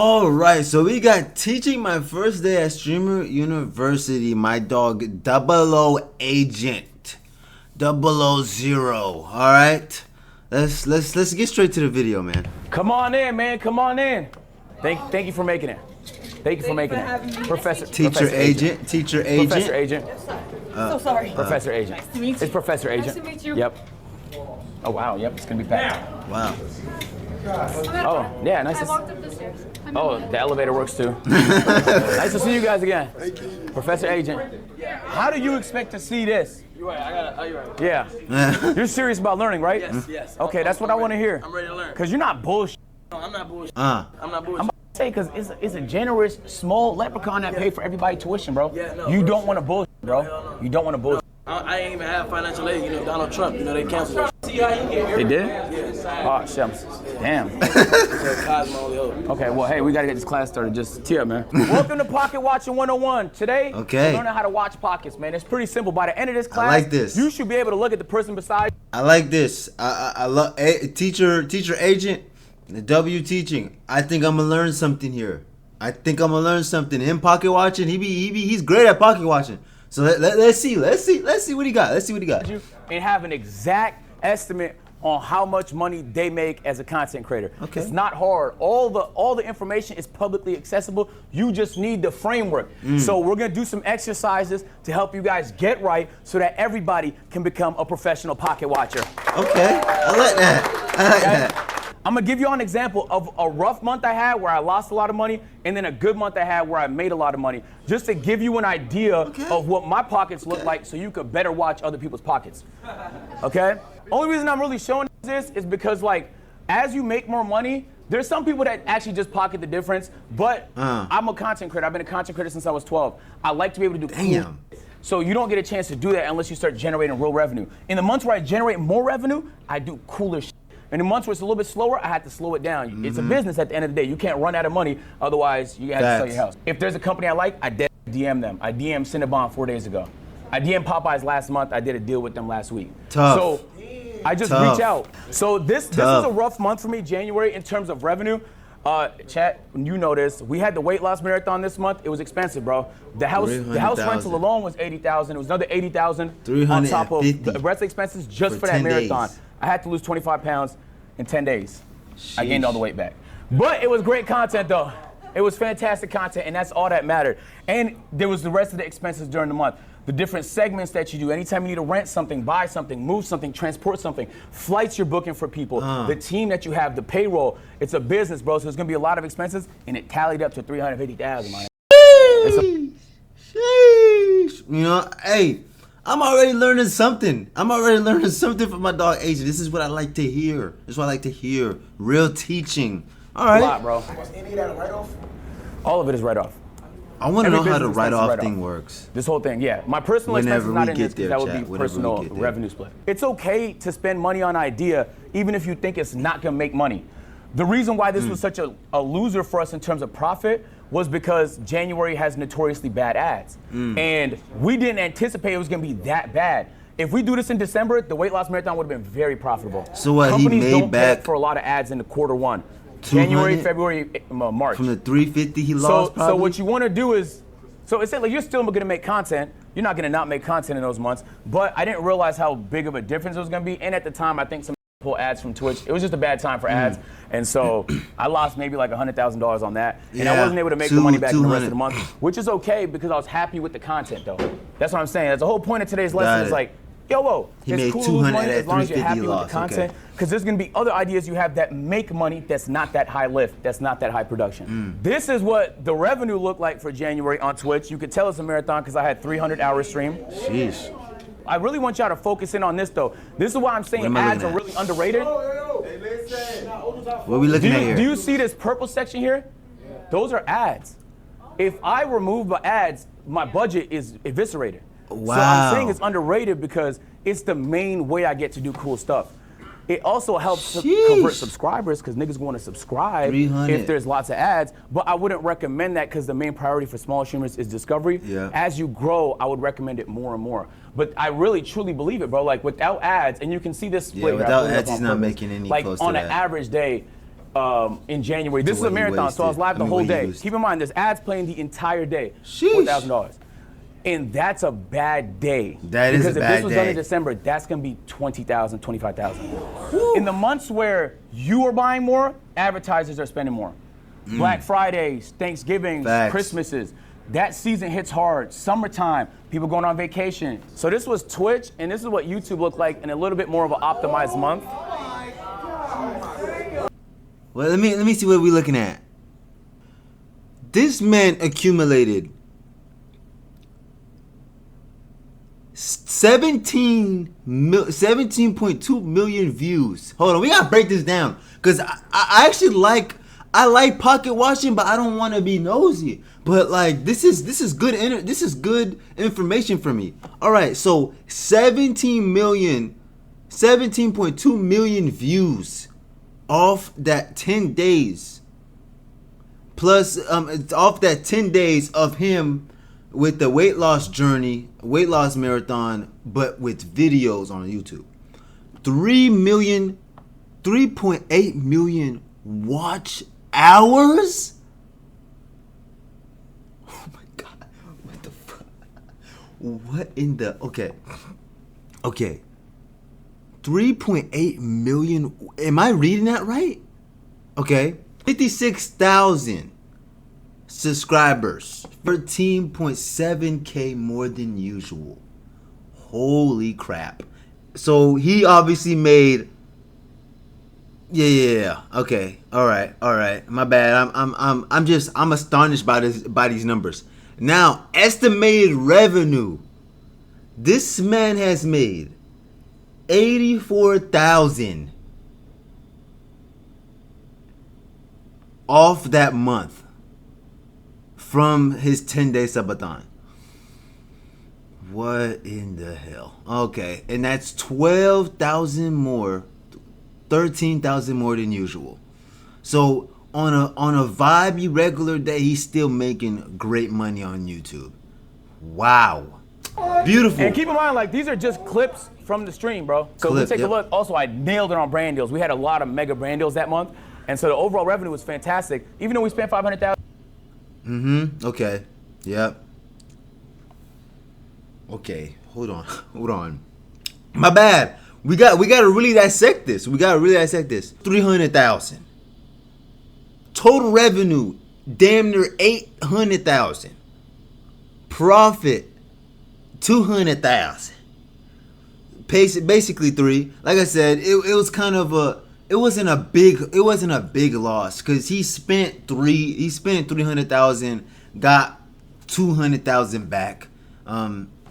All right, so we got teaching my first day at Streamer University. My dog 00 Agent 000. All right, let's get straight to the video, man. Come on in, man. Come on in. Thank you for making it. Thank you for making it, Professor. Teacher Agent. Teacher Agent. Professor Agent. So sorry. Professor Agent. Nice to meet you. It's Professor Agent. Nice to meet you. Yep. Oh wow. Yep. It's gonna be packed. Wow. Oh yeah. Nice. I walked up the stairs. Oh, the elevator works too. Nice to see you guys again. Professor Agent. How do you expect to see this? You're right. You're right. Yeah. You're serious about learning, right? Yes. Okay, that's what I want to hear. I'm ready to learn. Cause you're not bullshit. No, I'm not bullshit. Uh. I'm not bullshit. I'm about to say, cause it's a generous, small leprechaun that paid for everybody tuition, bro. Yeah, no, you bro. don't want to bullshit, bro. No. You don't want to bullshit. I ain't even have financial aid. You know, Donald Trump. You know, they canceled that. See how you get here? They did? Yes. Oh, shucks. Damn. So Cosmo only hope. Okay, well, hey, we gotta get this class started. Just tee up, man. Welcome to Pocket Watching 101. Today, Okay. we're learning how to watch pockets, man. It's pretty simple. By the end of this class, like this. you should be able to look at the person beside you. I like this. I love teacher Agent. The W teaching. I think I'm gonna learn something here. I think I'm gonna learn something. Him pocket watching. He's great at pocket watching. So let's see what he got. Let's see what he got. And have an exact estimate on how much money they make as a content creator. Okay. It's not hard. All the information is publicly accessible. You just need the framework. So we're gonna do some exercises to help you guys get right so that everybody can become a professional pocket watcher. Okay, I like that. I'm gonna give you an example of a rough month I had where I lost a lot of money, and then a good month I had where I made a lot of money, just to give you an idea of what my pockets look like so you could better watch other people's pockets. Okay? Only reason I'm really showing this is because, like, as you make more money, there's some people that actually just pocket the difference, but I'm a content creator. I've been a content creator since I was 12. I like to be able to do cool. So you don't get a chance to do that unless you start generating real revenue. In the months where I generate more revenue, I do cooler shit. In the months where it's a little bit slower, I had to slow it down. It's a business at the end of the day. You can't run out of money, otherwise you have to sell your house. If there's a company I like, I DM them. I DM Cinnabon 4 days ago. I DM Popeyes last month. I did a deal with them last week. Tough. So I just reach out. So this is a rough month for me, January, in terms of revenue. Chat, you know this. We had the weight loss marathon this month. It was expensive, bro. The house rental alone was $80,000. It was another $80,000 on top of the rest of the expenses just for that marathon. I had to lose 25 pounds in 10 days. Sheesh. I gained all the weight back. But it was great content though. It was fantastic content, and that's all that mattered. And there was the rest of the expenses during the month. The different segments that you do. Anytime you need to rent something, buy something, move something, transport something, flights you're booking for people, the team that you have, the payroll. It's a business, bro, so there's gonna be a lot of expenses, and it tallied up to $350,000, man. Sheesh. You know, hey, I'm already learning something. From my dog Agent. This is what I like to hear. Real teaching. All right. A lot, bro. Was any of that a write-off? All of it is write-off. I want to know how the business write-off expense is thing works. This whole thing, yeah. My personal Whenever expenses not we in get this because there, that would chat. be Whenever we personal get there. revenue split. It's okay to spend money on idea even if you think it's not gonna make money. The reason why this was such a loser for us in terms of profit was because January has notoriously bad ads. And we didn't anticipate it was gonna be that bad. If we do this in December, the weight loss marathon would have been very profitable. So what, Companies he made don't back pay for a lot of ads in the quarter one. January, 200? February, March. From the 350 he lost, probably? So what you wanna do is, so it's like you're still gonna make content. You're not gonna not make content in those months. But I didn't realize how big of a difference it was gonna be. And at the time, I think some pull ads from Twitch. It was just a bad time for ads. And so I lost maybe like $100,000 on that. And I wasn't able to make the money back in the rest of the month, which is okay because I was happy with the content though. That's what I'm saying. That's the whole point of today's lesson is like, yo, he it's made cool to lose 200 money at as long as you're 350 happy with the content. Because there's gonna be other ideas you have that make money that's not that high lift, that's not that high production. This is what the revenue looked like for January on Twitch. You could tell it's a marathon because I had 300-hour stream. Sheesh. I really want y'all to focus in on this though. This is why I'm saying ads are really underrated. Hey, listen. What are we looking at here? Do you see this purple section here? Those are ads. If I remove the ads, my budget is eviscerated. Wow. So I'm saying it's underrated because it's the main way I get to do cool stuff. It also helps convert subscribers because niggas want to subscribe 300. if there's lots of ads. But I wouldn't recommend that because the main priority for small streamers is discovery. Yeah. As you grow, I would recommend it more and more. But I really truly believe it, bro. Like without ads, and you can see this split. Yeah, without ads, he's not making any like close to on that. an average day, in January. This is a what he marathon, so I was wasted. live the I mean, whole what he day. used. Keep in mind, there's ads playing the entire day. Sheesh. $4,000. And that's a bad day. That is a because bad if this was done day. in December, that's gonna be $20,000, $25,000. In the months where you are buying more, advertisers are spending more. Black Fridays, Thanksgivings, Facts. Christmases. That season hits hard. Summertime, people going on vacation. So this was Twitch, and this is what YouTube looked like in a little bit more of an optimized month. Well, let me see what we're looking at. This man accumulated 17.2 million views. Hold on, we gotta break this down because I actually like pocket watching, but I don't want to be nosy. But like this is good this is good information for me. All right, so 17.2 million views off that 10 days. Plus, it's off that 10 days of him with the weight loss journey, weight loss marathon, but with videos on YouTube. 3.8 million watch hours? Oh my God. What the fuck? What in the... Okay. 3.8 million... Am I reading that right? Okay. 56,000 subscribers. 13.7K more than usual. Holy crap. So he obviously made... Yeah. Okay. All right. My bad. I'm astonished by these numbers. Now, estimated revenue. This man has made 84,000 off that month from his 10-day subathon. What in the hell? Okay, and that's 12,000 more, 13,000 more than usual. So on a vibey regular day, he's still making great money on YouTube. Wow. Beautiful. And keep in mind, like, these are just clips from the stream, bro. So Clip, we take yep. a look. Also, I nailed it on brand deals. We had a lot of mega brand deals that month. And so the overall revenue was fantastic, even though we spent $500,000. Okay. Yep. Okay. Hold on. My bad. We got to really dissect this. 300,000. Total revenue, damn near 800,000. Profit, 200,000. Basically 3. Like I said, it was kind of it wasn't a big loss because he spent 300,000, got 200,000 back.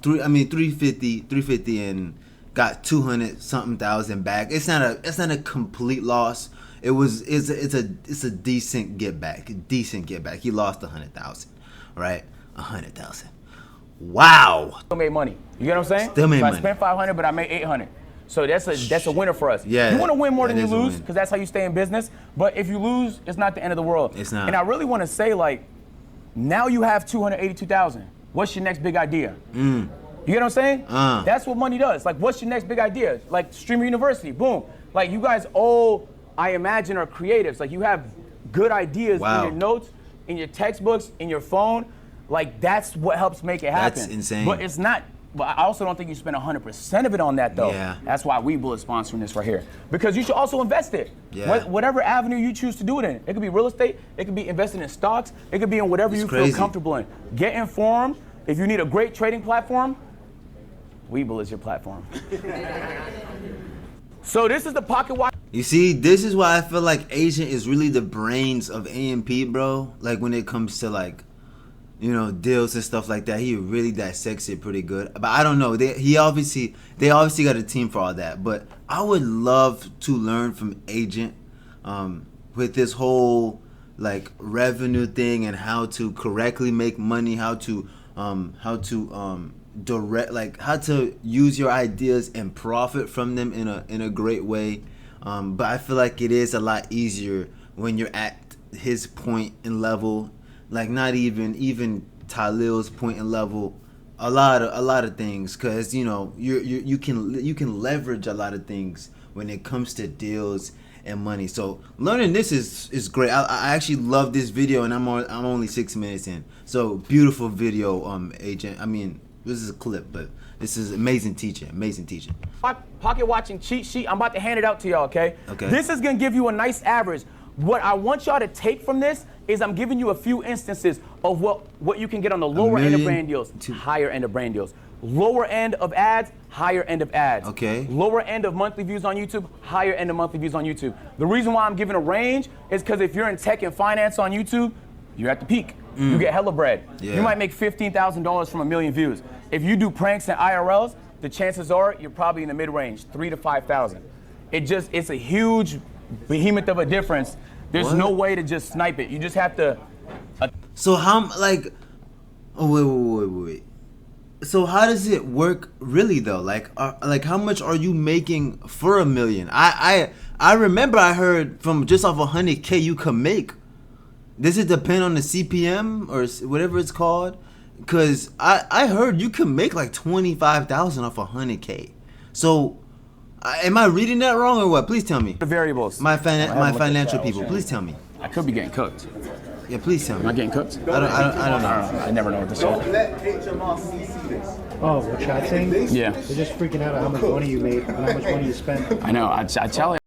350 and got 200 something thousand back. It's not a complete loss. It's a decent get back. He lost 100,000, right? 100,000. Wow. Still made money. You get what I'm saying? Still made so money. I spent 500, but I made 800. So that's a winner for us. Yeah, you want to win more than that you is a lose win. because that's how you stay in business. But if you lose, it's not the end of the world. It's not. And I really want to say, like, now you have 282,000. What's your next big idea? You get what I'm saying? That's what money does. Like, what's your next big idea? Like, Streamer University, boom. Like, you guys all, I imagine, are creatives. Like, you have good ideas Wow. in your notes, in your textbooks, in your phone. Like, that's what helps make it happen. That's insane. But it's not. But I also don't think you spend 100% of it on that, though. Yeah. That's why Webull is sponsoring this right here. Because you should also invest it. Yeah. Whatever avenue you choose to do it in. It could be real estate. It could be investing in stocks. It could be in whatever It's you crazy. feel comfortable in. Get informed. If you need a great trading platform, Webull is your platform. So this is the pocket watch. You see, this is why I feel like Agent is really the brains of AMP, bro. Like when it comes to like, you know, deals and stuff like that, he really dissects it pretty good. But I don't know, they obviously got a team for all that. But I would love to learn from Agent with this whole like revenue thing and how to correctly make money, how to direct, like how to use your ideas and profit from them in a great way. But I feel like it is a lot easier when you're at his point and level. Like not even Talil's point and level, a lot of things, cause you know you can leverage a lot of things when it comes to deals and money. So learning this is great. I actually love this video, and I'm only 6 minutes in. So beautiful video, Agent. I mean, this is a clip, but this is amazing teaching. Amazing teaching. Pocket watching cheat sheet. I'm about to hand it out to y'all. Okay. Okay. This is gonna give you a nice average. What I want y'all to take from this is I'm giving you a few instances of what you can get on the lower end of brand deals, higher end of brand deals. Lower end of ads, higher end of ads. Okay. Lower end of monthly views on YouTube, higher end of monthly views on YouTube. The reason why I'm giving a range is because if you're in tech and finance on YouTube, you're at the peak. You get hella bread. Yeah. You might make $15,000 from 1 million views. If you do pranks and IRLs, the chances are you're probably in the mid-range, 3,000 to 5,000. It's a huge behemoth of a difference. There's no way to just snipe it. You just have to. So how wait. So how does it work really though? Like how much are you making for 1 million? I remember I heard from just off 100K you can make. Does it depend on the CPM or whatever it's called? Cause I heard you can make like 25,000 off 100K. So am I reading that wrong or what? Please tell me. The variables. My financial people, please tell me. I could be getting cooked. Yeah, please tell me. Am I getting cooked? I don't know. I never know what to say. Oh, what chat saying? Yeah. They're just freaking out at how much money you made and how much money you spent. I know. I tell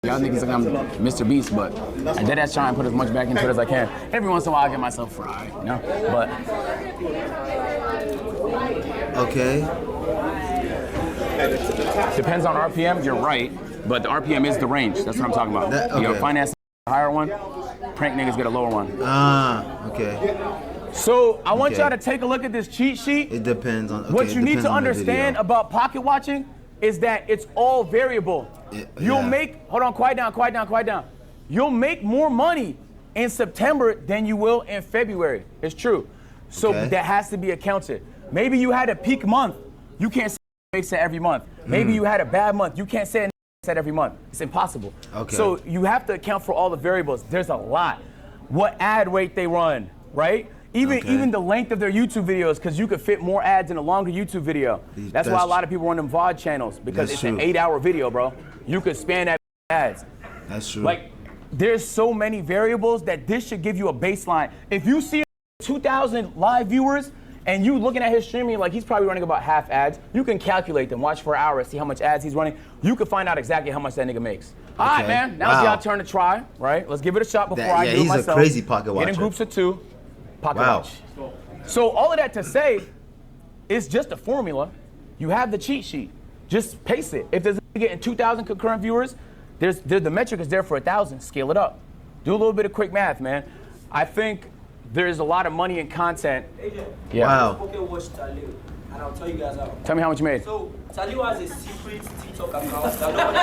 y'all niggas like I'm Mr. Beast, but I did that try and put as much back into it as I can. Every once in a while I get myself fried, you know? But Okay. depends on RPM, you're right, but the RPM is the range. That's what I'm talking about. Okay. You know, finance a higher one, prank niggas get a lower one. Okay. So I want Okay. y'all to take a look at this cheat sheet. It depends on. Okay, What you it need depends to on the understand video. about pocket watching is that it's all variable. You'll make, hold on, quiet down. You'll make more money in September than you will in February. It's true. So Okay. that has to be accounted. Maybe you had a peak month. You can't say it makes it every month. Maybe you had a bad month. You can't say it makes it every month. It's impossible. Okay. So you have to account for all the variables. There's a lot. What ad rate they run, right? Even the length of their YouTube videos, because you could fit more ads in a longer YouTube video. That's why a lot of people run them VOD channels, because it's an 8-hour video, bro. You could span that ads. That's true. Like, there's so many variables that this should give you a baseline. If you see 2,000 live viewers and you looking at his streaming, like he's probably running about half ads, you can calculate them, watch for an hour, see how much ads he's running. You can find out exactly how much that nigga makes. All right, man, now it's y'all turn to try, right? Let's give it a shot before I do it myself. He's a crazy pocket watcher. Get in groups of 2, pocket Wow. watch. So all of that to say, it's just a formula. You have the cheat sheet. Just pace it. If there's a nigga getting 2,000 concurrent viewers, the metric is there for 1,000. Scale it up. Do a little bit of quick math, man. I think there's a lot of money in content. Agent, Wow. okay, watch Talib, and I'll tell you guys how. Tell me how much you made. So Talib has a secret TikTok account that nobody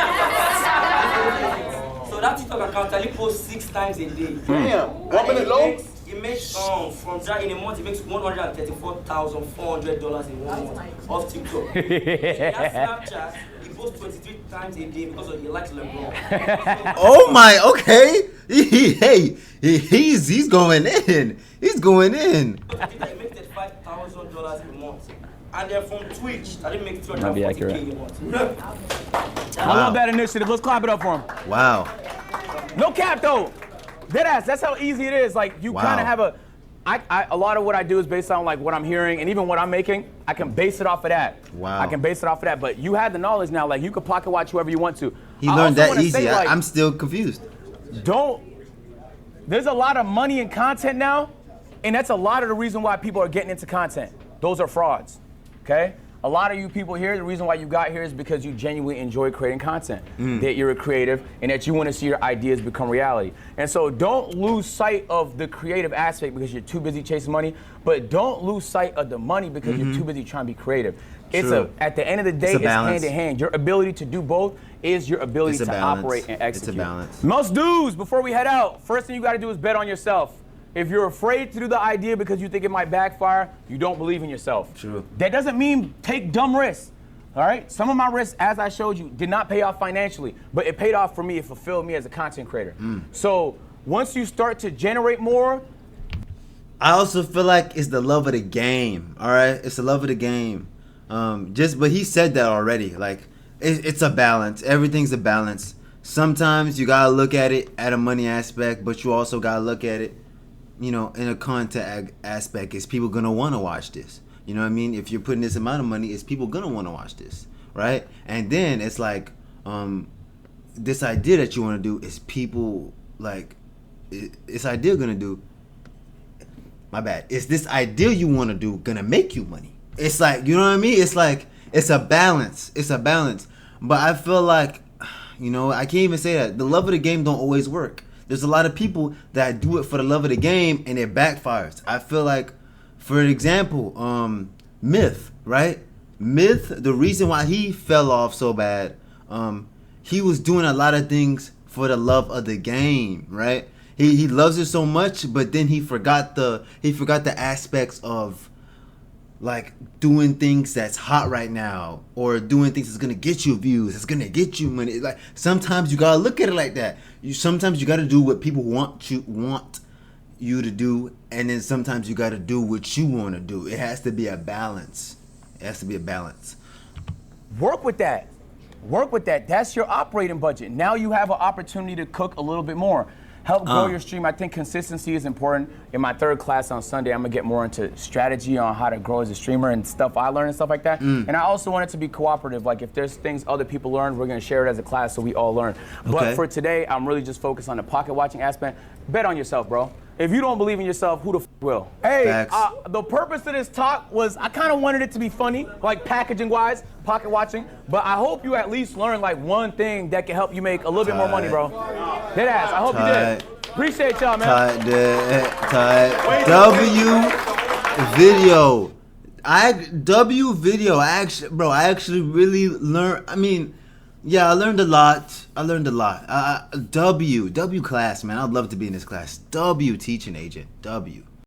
knows. So that TikTok account, Talib posts 6 times a day. Damn, 1 minute long? He makes from that in a month. He makes $134,400 in 1 month off TikTok. He has Snapchat. He posts 23 times a day because he likes LeBron. Oh my. Okay. He's going in. He's going in. He makes $5,000 a month. And then from Twitch, that makes Might be accurate. $240K a month. I love that initiative. Let's clap it up for him. Wow. No cap though. Deadass. That's how easy it is. Like you kind of have a lot of what I do is based on like what I'm hearing and even what I'm making. I can base it off of that. Wow. I can base it off of that. But you have the knowledge now. Like you can pocket watch whoever you want to. He I learned also that wanna easy. say, like, I'm still confused. There's a lot of money in content now, and that's a lot of the reason why people are getting into content. Those are frauds, okay? A lot of you people here, the reason why you got here is because you genuinely enjoy creating content, that you're a creative, and that you want to see your ideas become reality. And so don't lose sight of the creative aspect because you're too busy chasing money, but don't lose sight of the money because you're too busy trying to be creative. At the end of the day, it's hand in hand. Your ability to do both is your ability to operate and execute. It's a balance. Most dudes, before we head out, first thing you got to do is bet on yourself. If you're afraid to do the idea because you think it might backfire, you don't believe in yourself. True. That doesn't mean take dumb risks. All right? Some of my risks, as I showed you, did not pay off financially, but it paid off for me. It fulfilled me as a content creator. So once you start to generate more, I also feel like it's the love of the game. All right, it's the love of the game. But he said that already. Like it's a balance. Everything's a balance. sometimes you gotta look at it at a money aspect, but you also gotta look at it, you know, in a content aspect. Is people gonna want to watch this? You know what I mean? If you're putting this amount of money, is people gonna want to watch this, right? And then it's like, this idea that you want to do, is people like, this idea gonna do? My bad. Is this idea you want to do gonna make you money? It's like, you know what I mean? It's like, it's a balance. It's a balance. But I feel like, you know, I can't even say that. The love of the game don't always work. There's a lot of people that do it for the love of the game and it backfires. I feel like, for example, Myth, right? Myth, the reason why he fell off so bad, he was doing a lot of things for the love of the game, right? He loves it so much, but then he forgot the aspects of, like, doing things that's hot right now, or doing things that's gonna get you views, that's gonna get you money. Like, sometimes you gotta look at it like that. Sometimes you gotta do what people want you to do, and then sometimes you gotta do what you want to do. It has to be a balance. It has to be a balance. Work with that. Work with that. That's your operating budget. Now you have an opportunity to cook a little bit more. Help grow your stream. I think consistency is important. In my third class on Sunday, I'm gonna get more into strategy on how to grow as a streamer and stuff I learned and stuff like that. And I also want it to be cooperative. Like, if there's things other people learn, we're gonna share it as a class so we all learn. But for today, I'm really just focused on the pocket watching aspect. Bet on yourself, bro. If you don't believe in yourself, who the f will? Hey, the purpose of this talk was, I kind of wanted it to be funny, like packaging wise, pocket watching, but I hope you at least learn like one thing that can help you make a little bit more money, bro. Deadass, I hope you did. Appreciate y'all, man. W video. I actually really learned. I mean, yeah, I learned a lot. W class, man. I'd love to be in this class. W teaching agent. W.